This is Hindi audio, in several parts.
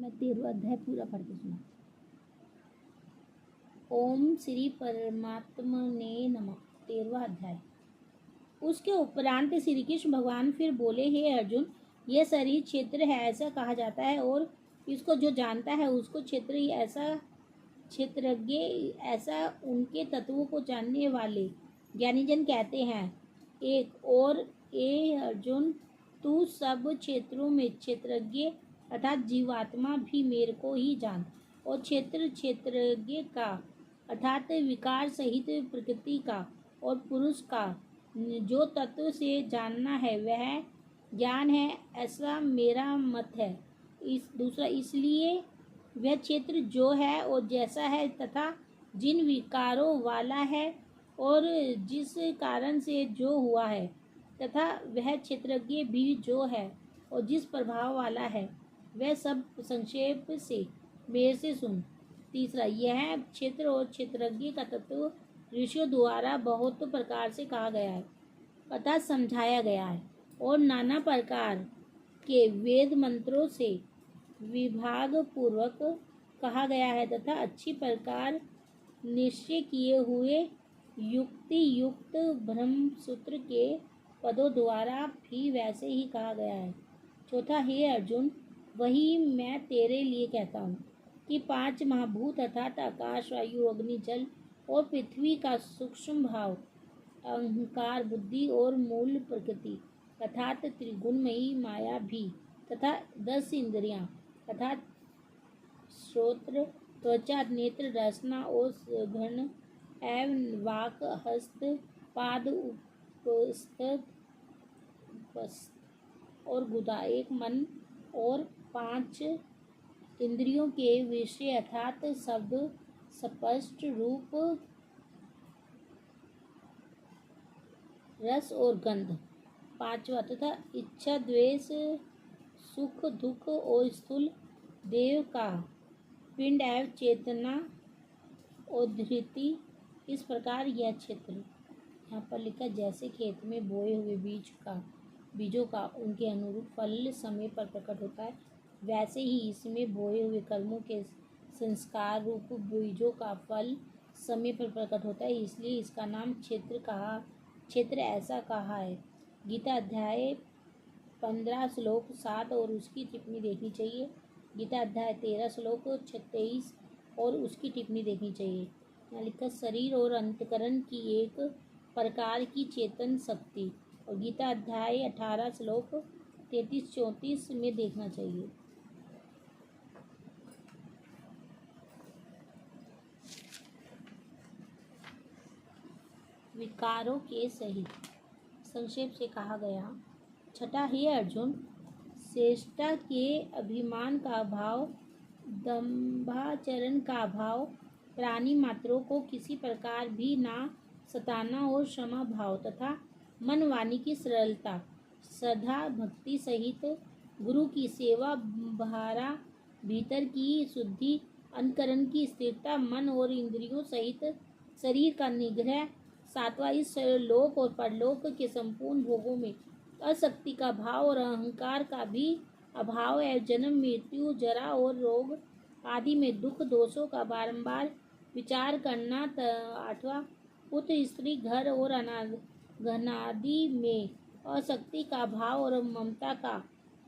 मैं 13वां अध्याय पूरा पढ़ के सुना। ओम श्री परमात्मा ने नमः। 13वां अध्याय। उसके उपरांत श्री कृष्ण भगवान फिर बोले, हे अर्जुन, यह शरीर क्षेत्र है ऐसा कहा जाता है, और इसको जो जानता है उसको क्षेत्र ऐसा, क्षेत्रज्ञ ऐसा उनके तत्वों को जानने वाले ज्ञानीजन कहते हैं। एक और ए अर्जुन, तू सब क्षेत्रों में क्षेत्रज्ञ अर्थात जीवात्मा भी मेरे को ही जान, और क्षेत्रज्ञ का अर्थात विकार सहित प्रकृति का और पुरुष का जो तत्व से जानना है वह ज्ञान है, ऐसा मेरा मत है। दूसरा, इसलिए वह क्षेत्र जो है और जैसा है तथा जिन विकारों वाला है और जिस कारण से जो हुआ है, तथा वह क्षेत्रज्ञ भी जो है और जिस प्रभाव वाला है, वह सब संक्षेप से मेरे से सुन। तीसरा, यह क्षेत्र और क्षेत्रज्ञ का तत्व ऋषियों द्वारा बहुत प्रकार से कहा गया है अर्थात समझाया गया है, और नाना प्रकार के वेद मंत्रों से विभाग पूर्वक कहा गया है, तथा अच्छी प्रकार निश्चय किए हुए युक्ति युक्त ब्रह्म सूत्र के पदों द्वारा भी वैसे ही कहा गया है। चौथा, हे अर्जुन, वही मैं तेरे लिए कहता हूँ कि 5 महाभूत अर्थात आकाश, वायु, अग्नि, जल और पृथ्वी का सूक्ष्म भाव, अहंकार, बुद्धि और मूल प्रकृति अर्थात त्रिगुणमयी माया भी, तथा 10 इंद्रियां अर्थात श्रोत्र, त्वचा, नेत्र, रसना और घ्राण एवं वाक, हस्त, पाद, उपस्थ और गुदा, एक मन और 5 इंद्रियों के विषय अर्थात शब्द, स्पष्ट रूप, रस और गंध। 5वां, तथा इच्छा, द्वेष, सुख, दुख और स्थूल देव का पिंड एवं चेतना और धृति। इस प्रकार यह क्षेत्र यहाँ पर लिखा, जैसे खेत में बोए हुए बीजों का उनके अनुरूप फल समय पर प्रकट होता है, वैसे ही इसमें बोए हुए कर्मों के संस्कार रूप बीजों का फल समय पर प्रकट होता है, इसलिए इसका नाम क्षेत्र ऐसा कहा है। गीता अध्याय 15 श्लोक 7 और उसकी टिप्पणी देखनी चाहिए। गीता अध्याय 13 श्लोक 23 और उसकी टिप्पणी देखनी चाहिए। यहाँ लिखा, शरीर और अंतकरण की एक प्रकार की चेतन शक्ति, और गीता अध्याय 18 श्लोक 33-34 में देखना चाहिए। विकारों के सहित संक्षेप से कहा गया। छठा, हे अर्जुन, श्रेष्ठता के अभिमान का भाव, दंभाचरण का भाव, प्राणी मात्रों को किसी प्रकार भी ना सताना और क्षमा भाव, तथा मन वाणी की सरलता, श्रद्धा भक्ति सहित गुरु की सेवा, भारा भीतर की शुद्धि, अंतकरण की स्थिरता, मन और इंद्रियों सहित शरीर का निग्रह। 7वां, इस लोक और परलोक के संपूर्ण भोगों में आसक्ति का भाव और अहंकार का भी अभाव है। जन्म, मृत्यु, जरा और रोग आदि में दुख दोषों का बारंबार विचार करना। 8वां, पुत्र, स्त्री, घर और घनादि में आसक्ति का भाव और ममता का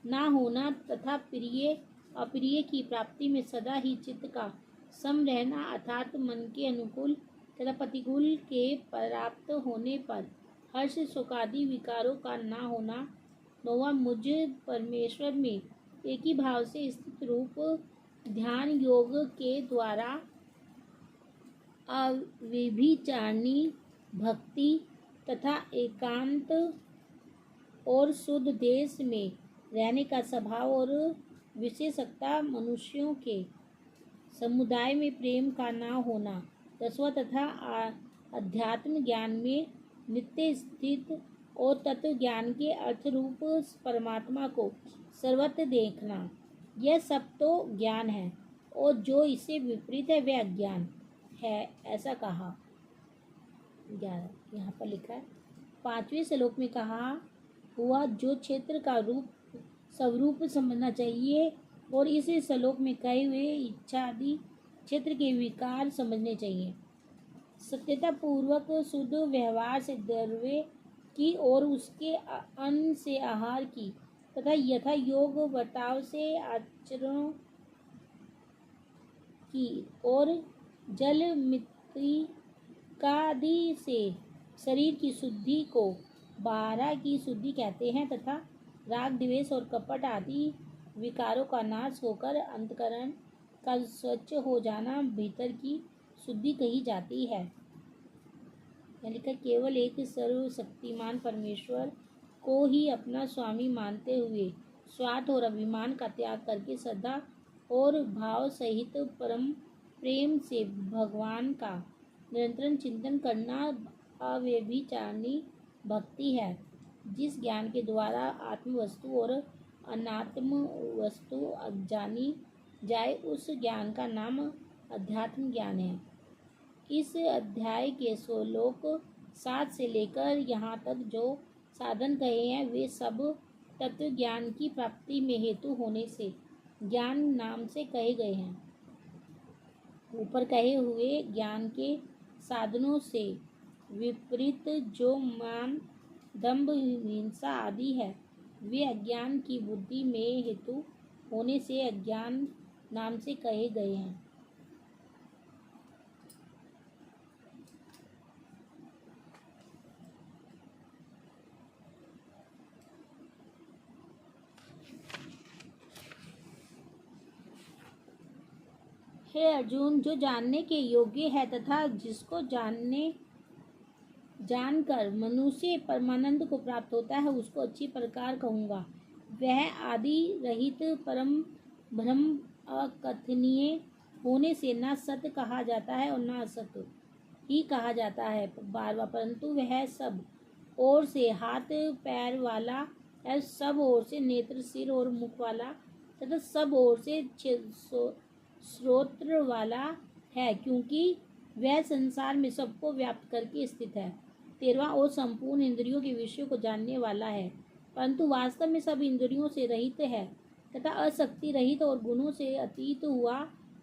ना होना, तथा प्रिय अप्रिय की प्राप्ति में सदा ही चित्त का सम रहना अर्थात मन के अनुकूल तथा प्रतिकूल के प्राप्त होने पर हर्ष शोकादि विकारों का ना होना। 9वां, मुझ परमेश्वर में एक ही भाव से स्थित रूप ध्यान योग के द्वारा अव्यभिचारिणी भक्ति तथा एकांत और शुद्ध देश में रहने का स्वभाव और विशेषता, मनुष्यों के समुदाय में प्रेम का ना होना। 10वां, तथा अध्यात्म ज्ञान में नित्य स्थित और तत्व ज्ञान के अर्थ रूप परमात्मा को सर्वत्र देखना, यह सब तो ज्ञान है, और जो इससे विपरीत है वह अज्ञान है, ऐसा कहा। 11 यहाँ पर लिखा है। 5वें श्लोक में कहा हुआ, जो क्षेत्र का रूप स्वरूप समझना चाहिए और इस श्लोक में कहे हुए इच्छा आदि क्षेत्र के विकार समझने चाहिए। सत्यता पूर्वक शुद्ध व्यवहार से द्रव्य की और उसके अन्न से आहार की तथा यथा योग बर्ताव से आचरणों की और जल मृत्तिकादि से शरीर की शुद्धि को बारह की शुद्धि कहते हैं तथा राग द्वेष और कपट आदि विकारों का नाश होकर अंतकरण का स्वच्छ हो जाना भीतर की शुद्धि कही जाती है। यानी कि केवल एक सर्वशक्तिमान परमेश्वर को ही अपना स्वामी मानते हुए स्वार्थ और अभिमान का त्याग करके श्रद्धा और भाव सहित परम प्रेम से भगवान का निरंतर चिंतन करना अव्यभिचारिणी भक्ति है। जिस ज्ञान के द्वारा आत्म वस्तु और अनात्म वस्तु जानी जाए उस ज्ञान का नाम अध्यात्म ज्ञान है। इस अध्याय के श्लोक 7 से लेकर यहाँ तक जो साधन कहे हैं वे सब तत्व ज्ञान की प्राप्ति में हेतु होने से ज्ञान नाम से कहे गए हैं। ऊपर कहे हुए ज्ञान के साधनों से विपरीत जो मान दंभ हिंसा आदि है वे अज्ञान की बुद्धि में हेतु होने से अज्ञान नाम से कहे गए हैं। हे अर्जुन, जो जानने के योग्य है तथा जिसको जानकर मनुष्य परमानंद को प्राप्त होता है उसको अच्छी प्रकार कहूँगा। वह आदि रहित परम ब्रह्म अकथनीय होने से न सत्य कहा जाता है और न असत्य ही कहा जाता है बार बार, परंतु वह सब ओर से हाथ पैर वाला है, सब ओर से नेत्र सिर और मुख वाला तथा सब ओर से श्रोत्र वाला है, क्योंकि वह संसार में सबको व्याप्त करके स्थित है। 13वां और संपूर्ण इंद्रियों के विषयों को जानने वाला है, परंतु वास्तव में सब इंद्रियों से रहित है तथा अशक्ति रहित और गुणों से अतीत हुआ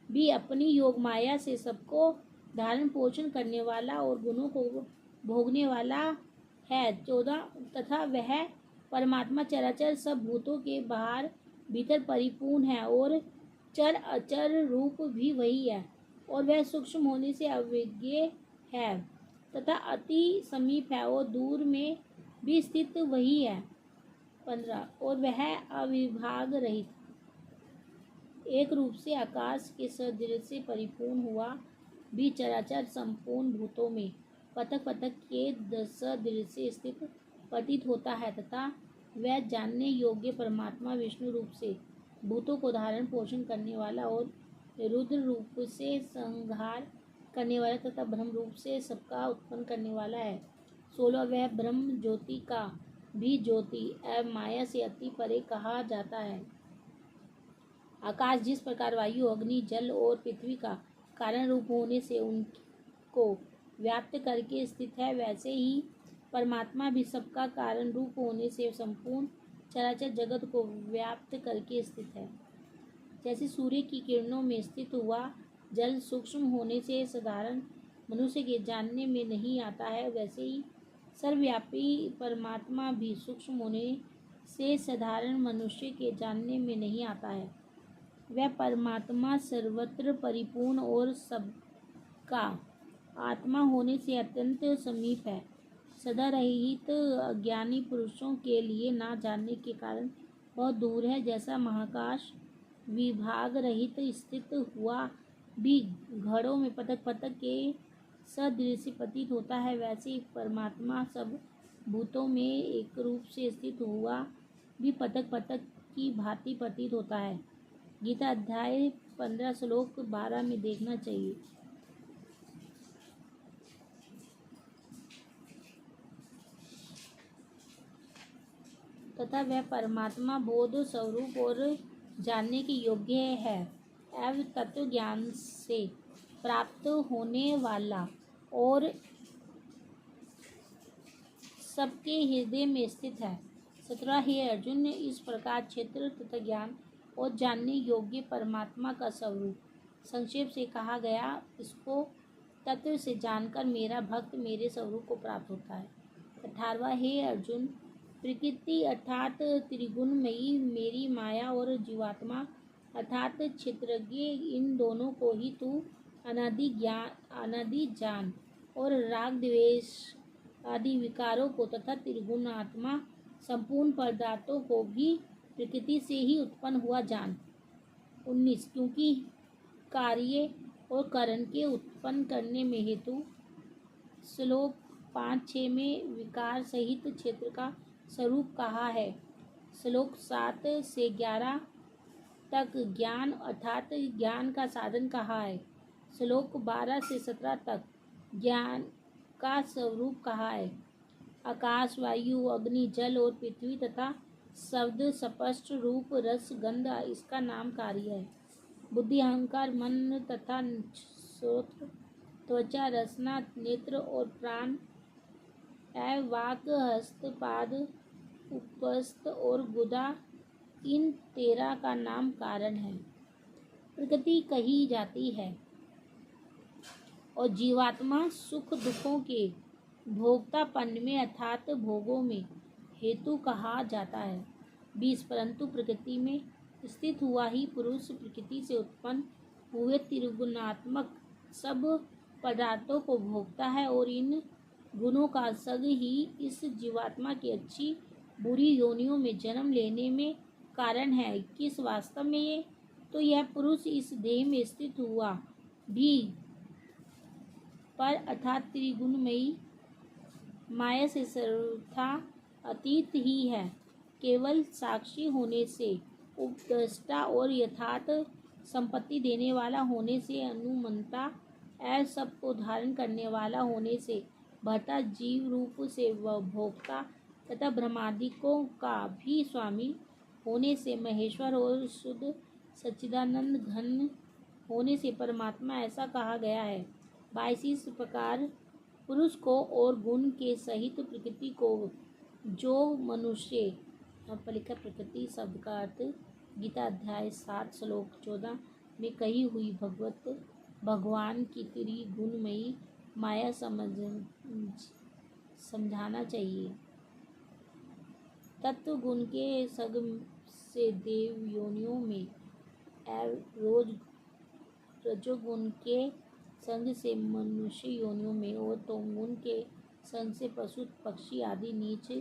भी अपनी योग माया से सबको धारण पोषण करने वाला और गुणों को भोगने वाला है। 14 तथा वह परमात्मा चराचर सब भूतों के बाहर भीतर परिपूर्ण है और चर अचर रूप भी वही है और वह सूक्ष्म होने से अविज्ञेय है तथा अति समीप है और दूर में भी स्थित वही है। 15 और वह अविभाग रहित एक रूप से आकाश के सदृश से परिपूर्ण हुआ भी चराचर संपूर्ण भूतों में पथक पथक के सदृश से स्थित प्रतीत होता है तथा वह जानने योग्य परमात्मा विष्णु रूप से भूतों को धारण पोषण करने वाला और रुद्र रूप से संहार करने वाला तथा ब्रह्म रूप से सबका उत्पन्न करने वाला है। 16 वह ब्रह्म ज्योति का भी ज्योति एवं माया से अति परे कहा जाता है। आकाश जिस प्रकार वायु अग्नि जल और पृथ्वी का कारण रूप होने से उनको व्याप्त करके स्थित है, वैसे ही परमात्मा भी सबका कारण रूप होने से संपूर्ण चराचर जगत को व्याप्त करके स्थित है। जैसे सूर्य की किरणों में स्थित हुआ जल सूक्ष्म होने से साधारण मनुष्य के जानने में नहीं आता है, वैसे ही सर्वव्यापी परमात्मा भी सूक्ष्म होने से साधारण मनुष्य के जानने में नहीं आता है। वह परमात्मा सर्वत्र परिपूर्ण और सबका आत्मा होने से अत्यंत समीप है। सदा रहित अज्ञानी पुरुषों के लिए ना जानने के कारण बहुत दूर है। जैसा महाकाश विभाग रहित स्थित हुआ भी घड़ों में पथक पथक के सदृश प्रतीत होता है, वैसे ही परमात्मा सब भूतों में एक रूप से स्थित हुआ भी पथक पथक की भांति प्रतीत होता है। गीता अध्याय 15 श्लोक 12 में देखना चाहिए। तथा वह परमात्मा बोध स्वरूप और जानने के योग्य है एवं तत्व ज्ञान से प्राप्त होने वाला और सबके हृदय में स्थित है। 17 हे अर्जुन, इस प्रकार क्षेत्र तथा ज्ञान और जानने योग्य परमात्मा का स्वरूप। संक्षेप से कहा गया, इसको तत्व से जानकर मेरा भक्त मेरे स्वरूप को प्राप्त होता है। 18वां, हे अर्जुन, प्रकृति अर्थात त्रिगुणमयी मेरी माया और जीवात्मा अर्थात क्षेत्रज्ञ, इन दोनों को ही तू अनादि जान, और राग द्वेष आदि विकारों को तथा त्रिगुणात्मा संपूर्ण पदार्थों को भी प्रकृति से ही उत्पन्न हुआ जान। 19, क्योंकि कार्य और कारण के उत्पन्न करने में हेतु श्लोक 5-6 में विकार सहित क्षेत्र का स्वरूप कहा है। श्लोक 7 से 11 तक ज्ञान अर्थात ज्ञान का साधन कहा है। श्लोक 12 से 17 तक ज्ञान का स्वरूप कहा है। आकाश, वायु, अग्नि, जल और पृथ्वी तथा शब्द, स्पष्ट रूप, रस, गंध इसका नाम कार्य है। बुद्धि, अहंकार, मन तथा श्रोत्र, त्वचा, रसना, नेत्र और प्राण, वाक, हस्त, पाद, उपस्थ और गुदा, इन 13 का नाम कारण है। प्रकृति कही जाती है और जीवात्मा सुख दुखों के भोक्तापन में अर्थात भोगों में हेतु कहा जाता है। 20, परंतु प्रकृति में स्थित हुआ ही पुरुष प्रकृति से उत्पन्न हुए त्रिगुणात्मक सब पदार्थों को भोगता है, और इन गुणों का संग ही इस जीवात्मा की अच्छी बुरी योनियों में जन्म लेने में कारण है। किस वास्तव में ये तो यह पुरुष इस देह में स्थित हुआ भी पर अर्थात त्रिगुणमयी माया से सर्वथा अतीत ही है। केवल साक्षी होने से, उपद्रष्टा और यथार्थ संपत्ति देने वाला होने से, अनुमंता सब को धारण करने वाला होने से, भर्ता जीव रूप से वह भोक्ता तथा ब्रह्मादिकों का भी स्वामी होने से, महेश्वर और शुद्ध सच्चिदानंद घन होने से परमात्मा ऐसा कहा गया है। 22, इस प्रकार पुरुष को और गुण के सहित प्रकृति को जो मनुष्य लिखा प्रकृति शब्द का अर्थ गीता अध्याय 7 श्लोक 14 में कही हुई भगवान की त्रिगुणमयी माया समझाना चाहिए। तत्व गुण के संग से देव योनियों में, रजोगुण के संग से मनुष्य योनियों में, और तमोगुण के संग से पशु पक्षी आदि नीच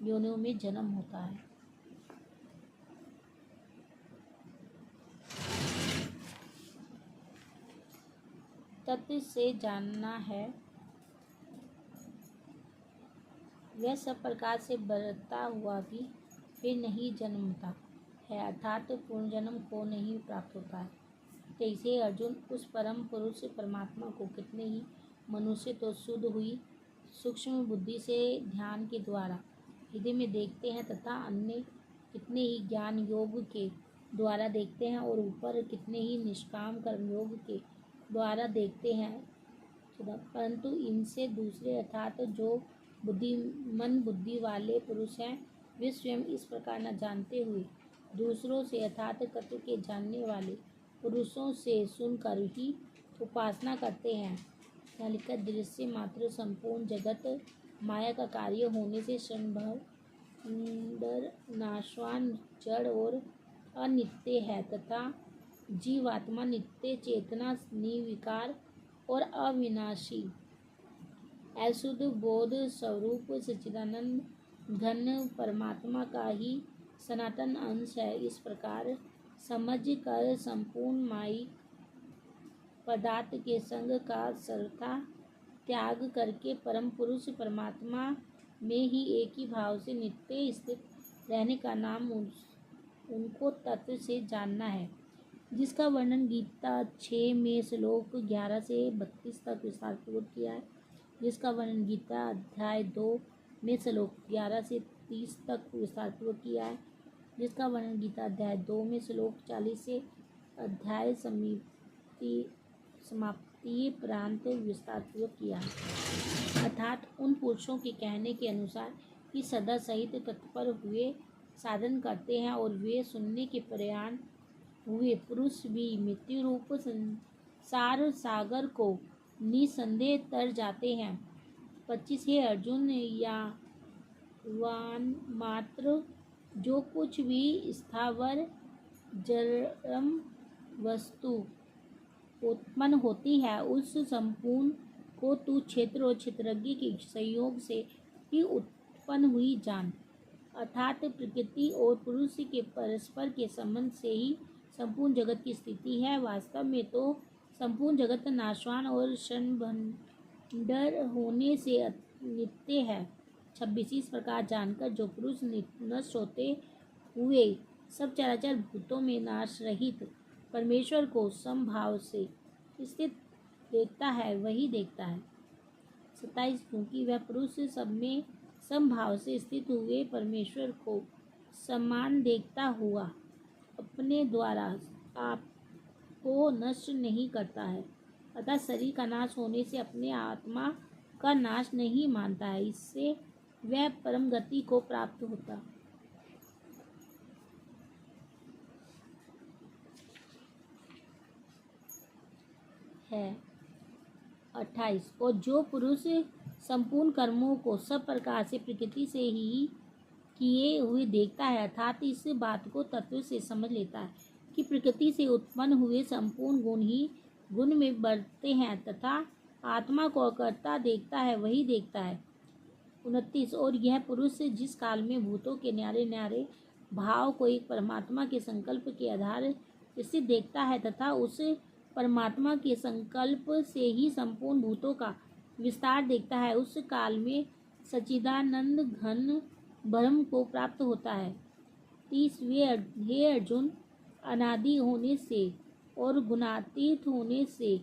योनियों में जन्म होता है। तत्व से जानना है, वह सब प्रकार से बढ़ता हुआ भी फिर नहीं जन्मता है, अर्थात पुनर्जन्म को नहीं प्राप्त होता है। 23, अर्जुन, उस परम पुरुष परमात्मा को कितने ही मनुष्य तो शुद्ध हुई सूक्ष्म बुद्धि से ध्यान के द्वारा हृदय में देखते हैं, तथा अन्य कितने ही ज्ञान योग के द्वारा देखते हैं, और ऊपर कितने ही निष्काम कर्मयोग के द्वारा देखते हैं, परंतु इनसे दूसरे अर्थात जो बुद्धि वाले पुरुष हैं, वे स्वयं इस प्रकार न जानते हुए दूसरों से अर्थात तत्व के जानने वाले पुरुषों से सुनकर ही उपासना करते हैं। यहाँ लिखा, दृश्य मात्र संपूर्ण जगत माया का कार्य होने से क्षण भर नाशवान, जड़ और अनित्य है, तथा जीवात्मा नित्य चेतना, निर्विकार और अविनाशी अशुद्ध बोध स्वरूप सच्चिदानंद घन परमात्मा का ही सनातन अंश है। इस प्रकार समझ कर संपूर्ण मायिक पदार्थ के संग का सर्वथा त्याग करके परम पुरुष परमात्मा में ही एक ही भाव से नित्य स्थित रहने का नाम उनको तत्व से जानना है, जिसका वर्णन गीता 6 में श्लोक 11 से 32 तक विस्तारपूर्वक किया है, जिसका वर्णन गीता अध्याय 2 में श्लोक 11 से 30 तक विस्तारपूर्वक किया है, जिसका वर्णन गीता अध्याय 2 में श्लोक 40 से अध्याय समाप्ति प्रांत विस्तारपूर्वक किया है। अर्थात उन पुरुषों के कहने के अनुसार कि सदा सहित तत्पर हुए साधन करते हैं, और वे सुनने के प्रयाण हुए पुरुष भी मृत्यु रूप संसार सागर को निसंदेह तर जाते हैं। 25 हे अर्जुन, यावान मात्र जो कुछ भी स्थावर जड़म वस्तु उत्पन्न होती है, उस संपूर्ण को तू क्षेत्र और क्षेत्रज्ञ के संयोग से ही उत्पन्न हुई जान। अर्थात प्रकृति और पुरुष के परस्पर के संबंध से ही संपूर्ण जगत की स्थिति है। वास्तव में तो संपूर्ण जगत नाशवान और क्षणभंडर होने से नित्य है। 26 इस प्रकार जानकर जो पुरुष नष्ट होते हुए सब चराचर भूतों में नाश रहित परमेश्वर को समभाव से स्थित देखता है, वही देखता है। 27 क्योंकि वह पुरुष सब में समभाव से स्थित हुए परमेश्वर को समान देखता हुआ अपने द्वारा आप को नष्ट नहीं करता है, अतः शरीर का नाश होने से अपने आत्मा का नाश नहीं मानता है। इससे वह परम गति को प्राप्त होता है। 28 और जो पुरुष संपूर्ण कर्मों को सब प्रकार से प्रकृति से ही किए हुए देखता है, अर्थात इस बात को तत्व से समझ लेता है कि प्रकृति से उत्पन्न हुए संपूर्ण गुण ही गुण में बढ़ते हैं तथा आत्मा को अकर्ता देखता है, वही देखता है। 29 और यह पुरुष जिस काल में भूतों के न्यारे न्यारे भाव को एक परमात्मा के संकल्प के आधार स्थित देखता है तथा उस परमात्मा के संकल्प से ही संपूर्ण भूतों का विस्तार देखता है, उस काल में सच्चिदानंद घन ब्रह्म को प्राप्त होता है। 30 हे अर्जुन, अनादि होने से और गुणातीत होने से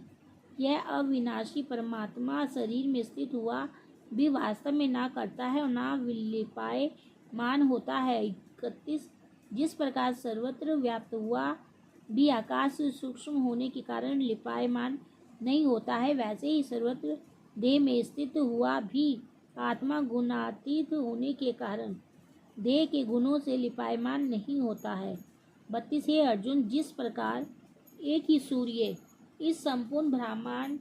यह अविनाशी परमात्मा शरीर में स्थित हुआ भी वास्तव में ना करता है और ना विलिपायमान होता है। 31 जिस प्रकार सर्वत्र व्याप्त हुआ भी आकाश सूक्ष्म होने के कारण लिपायमान नहीं होता है, वैसे ही सर्वत्र देह में स्थित हुआ भी आत्मा गुणातीत होने के कारण देह के गुणों से लिपायमान नहीं होता है। 32 हे अर्जुन, जिस प्रकार एक ही सूर्य इस संपूर्ण ब्रह्मांड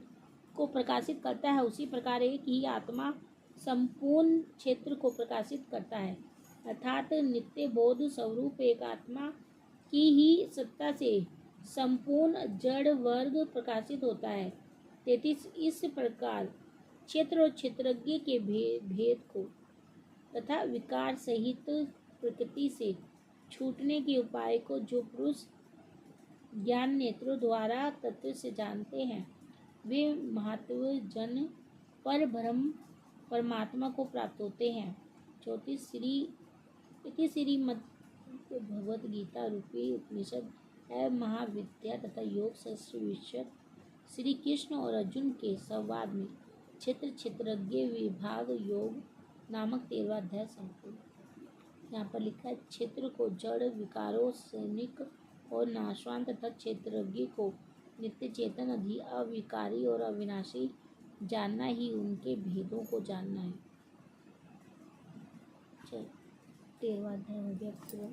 को प्रकाशित करता है, उसी प्रकार एक ही आत्मा संपूर्ण क्षेत्र को प्रकाशित करता है, अर्थात नित्य बोध स्वरूप एक आत्मा की ही सत्ता से संपूर्ण जड़ वर्ग प्रकाशित होता है। 33 इस प्रकार क्षेत्र और क्षेत्रज्ञ के भेद को तथा विकार सहित प्रकृति से छूटने के उपाय को जो पुरुष ज्ञान नेत्रों द्वारा तत्व से जानते हैं, वे महात्व जन पर ब्रह्म परमात्मा को प्राप्त होते हैं। 34 श्रीमद् भगवद गीता रूपी उपनिषद है महाविद्या तथा योग शास्त्र विषय श्री कृष्ण और अर्जुन के संवाद में क्षेत्र क्षेत्रज्ञ विभाग योग नामक 13वां अध्याय संपूर्ण। यहाँ पर लिखा है, क्षेत्र को जड़ विकारों सैनिक और नाशवान तथा क्षेत्रज्ञ को नित्य चेतन अविकारी और अविनाशी जानना ही उनके भेदों को जानना है। 13वां अध्याय हो गया।